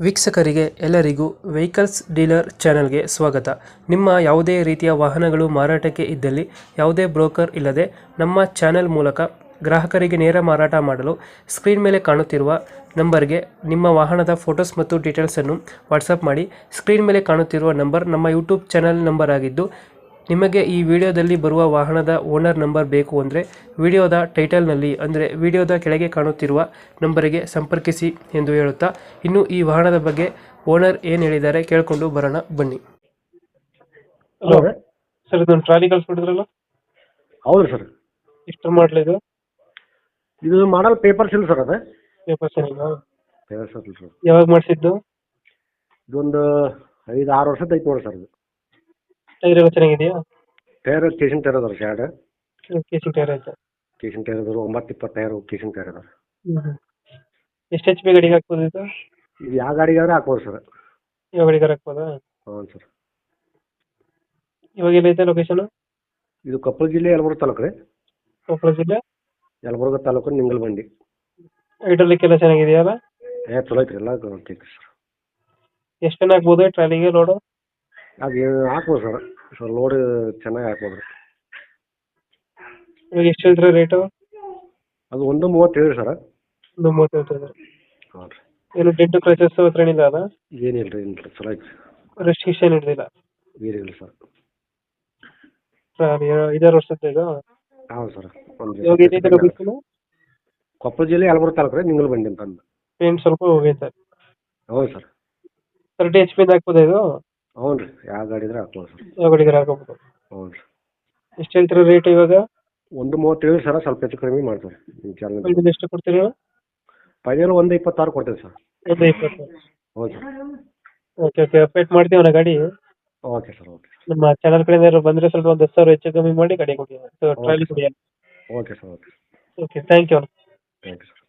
ವೀಕ್ಷಕರಿಗೆ ಎಲ್ಲರಿಗೂ vehicles dealer ಚಾನೆಲ್ಗೆ ಸ್ವಾಗತ. ನಿಮ್ಮ ಯಾವುದೇ ರೀತಿಯ ವಾಹನಗಳು ಮಾರಾಟಕ್ಕೆ ಇದ್ದಲ್ಲಿ ಯಾವುದೇ ಬ್ರೋಕರ್ ಇಲ್ಲದೆ ನಮ್ಮ ಚಾನೆಲ್ ಮೂಲಕ ಗ್ರಾಹಕರಿಗೆ ನೇರ ಮಾರಾಟ ಮಾಡಲು ಸ್ಕ್ರೀನ್ ಮೇಲೆ ಕಾಣುತ್ತಿರುವ ನಂಬರ್ಗೆ ನಿಮ್ಮ ವಾಹನದ ಫೋಟೋಸ್ ಮತ್ತು ಡೀಟೇಲ್ಸನ್ನು ವಾಟ್ಸಪ್ ಮಾಡಿ. ಸ್ಕ್ರೀನ್ ಮೇಲೆ ಕಾಣುತ್ತಿರುವ ನಂಬರ್ ನಮ್ಮ ಯೂಟ್ಯೂಬ್ ಚಾನೆಲ್ ನಂಬರ್ ಆಗಿದ್ದು, ನಿಮಗೆ ಈ ವಿಡಿಯೋದಲ್ಲಿ ಬರುವ ವಾಹನದ ಓನರ್ ನಂಬರ್ ಬೇಕು ಅಂದರೆ ವಿಡಿಯೋದ ಟೈಟಲ್ನಲ್ಲಿ ಅಂದರೆ ವಿಡಿಯೋದ ಕೆಳಗೆ ಕಾಣುತ್ತಿರುವ ನಂಬರಿಗೆ ಸಂಪರ್ಕಿಸಿ ಎಂದು ಹೇಳುತ್ತಾ, ಇನ್ನು ಈ ವಾಹನದ ಬಗ್ಗೆ ಓನರ್ ಏನು ಹೇಳಿದ್ದಾರೆ ಕೇಳಿಕೊಂಡು ಬರೋಣ ಬನ್ನಿ. Hello hello. ಸರ್, ಇದೊಂದು ಟ್ರಾಲಿ ಕಳ್ಸ್ಬಿಟ್ಟಿದ್ರಲ್ಲ, ಹೌದು ಸರ್. ಎಷ್ಟು ಮಾಡಲಿದ್ದು? ಇದು ಮಾಡಲ್ ಪೇಪರ್ಸ್ ಇಲ್ಲ ಸರ್. ಅದು ಪೇಪರ್ಸ್ ಏನಿಲ್ಲ. ಪೇಪರ್ಸ್ ಇಲ್ಲ ಸರ್. ಯಾವಾಗ ಮಾಡಿಸಿದ್ದು? ಇದೊಂದು 5-6 ವರ್ಷದ ಐತೆ ನೋಡಿ ಸರ್. ಇದು ಟೈರ್ ಎಲ್ಲ ಚೆನ್ನಾಗಿದೆಯಾ? ಟೈರ್ ಕೇಸಿನ ಟೈರ್ ಅದಾರ ಎರಡು ಕೇಸಿಂಗ್ ಟೈರ್ ಆಯ್ತಾ? ಕೇಸಿನ ಟೈರ್ ಅದಾರು. 9-20 ಟೈರ್ ಕೇಸಿನ ಟೈರ್ ಅದಾರ. ಎಷ್ಟು ಎಚ್ ಪಿ ಗಾಡಿಗೆ ಹಾಕ್ಬೋದು ಇದು? ಇದು ಯಾವ ಗಾಡಿಗಾದ್ರೆ ಹಾಕ್ಬೋದು ಸರ್. ಯಾವ ಗಾಡಿಗಾರ ಹಾಕ್ಬೋದಾ? ಹೌದು ಸರ್. ಇವಾಗ ಎಲ್ಲೈತೆ ಲೊಕೇಶನ್? ಇದು ಕೊಪ್ಪಳ ಜಿಲ್ಲೆ ಯಲಬುರ್ಗ ತಾಲೂಕು ರೀ. ಕೊಪ್ಪಳ ಜಿಲ್ಲೆ ಯಲಬುರ್ಗ ತಾಲೂಕು ನಿಂಗಲಬಂಡಿ. ಹೈಡ್ರಾಲಿಕ್ ಎಲ್ಲ ಚೆನ್ನಾಗಿದೆಯಲ್ಲ? ಚಲೋ ಐತ್ರಿ ಎಲ್ಲ ಐತಿ ಸರ್. ಎಷ್ಟು ಟನ್ ಹಾಕ್ಬೋದು ಟ್ರಾಲಿಗೆ ಲೋಡು? ಅದು ಹಾಕ್ಬೋದು ಸರ್. ಸರ್ ಲೋಡ್ ಚೆನ್ನಾಗಿ ಹಾಕ್ಬೋದು ರೀ. ಇವಾಗ ಎಷ್ಟು ಹೇಳ್ತೀರಾ ರೇಟು? ಅದು 1.37 ಸರ್. ಒಂದು 30 ಹೇಳ್ತಿದ್ದಾರೆ. ಹಾಂ ರೀ. ಏನು ಡೆಂಟು ಕ್ರಚಸ್ ಹತ್ರ ಏನಿಲ್ಲ ಅಲ್ಲ? ಏನಿಲ್ಲ ರೀ, ಏನಿಲ್ಲ ಚಲೋ ಐತಿ. ರೆಸ್ಟ್ರಿಕ್ಷನ್ ಹಿಡಿದಿಲ್ಲ? ಏನಿಲ್ಲ ಸರ್. 5-6 ವರ್ಷದ ಇದು? ಹೌದು ಸರ್. ಇವಾಗ ಏನೈತೆ ಲೊಕೇಶನ್? ಕೊಪ್ಪಳ ಜಿಲ್ಲೆ ಯಲಬುರ್ಗ ತಾಲೂಕು ರೀ, ನಿಂಗಲಬಂಡಿ ಅಂತ ಅಂದು. ಪೇಂಟ್ ಸ್ವಲ್ಪ ಹೋಗೈತೆ. ಹೌದು ಸರ್. 30 HP ಹಾಕ್ಬೋದಾ ಇದು? ಹ್ಞೂ ರೀ, ಯಾವ ಗಾಡಿ ಇದ್ರೆ ಹಾಕ್ಬೋದು ಸರ್. ಯಾವ ಗಾಡಿಗೆ ಹಾಕೋಬೋದು? ಹ್ಞೂ ರೀ. ಎಷ್ಟು ಹೇಳ್ತೀರಾ ರೇಟ್ ಇವಾಗ? 1.37 ಸರ್. ಸ್ವಲ್ಪ ಹೆಚ್ಚು ಕಡಿಮೆ ಮಾಡ್ತಾರೆ ನಿಮ್ಮ ಚಾನಲ್. ಫೈನಲ್ ಎಷ್ಟು ಕೊಡ್ತೀರಾ? ಫೈನಲ್ 1.26 ಕೊಡ್ತೇವೆ ಸರ್. 120. ಹೌದು ಸರ್. ಓಕೆ ಓಕೆ, ಅಪ್ಡೇಟ್ ಮಾಡ್ತೀವಣ್ಣ ಗಾಡಿ. Okay sir. ಓಕೆ. ನಮ್ಮ ಚಾನಲ್ ಕಡೆಯಿಂದ ಯಾರು ಬಂದರೆ ಸ್ವಲ್ಪ ಒಂದು 10,000 ಹೆಚ್ಚು ಕಮ್ಮಿ ಮಾಡಿ ಗಾಡಿ ಕೊಡಿ, ಟ್ರಾಲಿ ಕೊಡಿ. Okay sir. Okay. Okay, thank you. Thank you sir.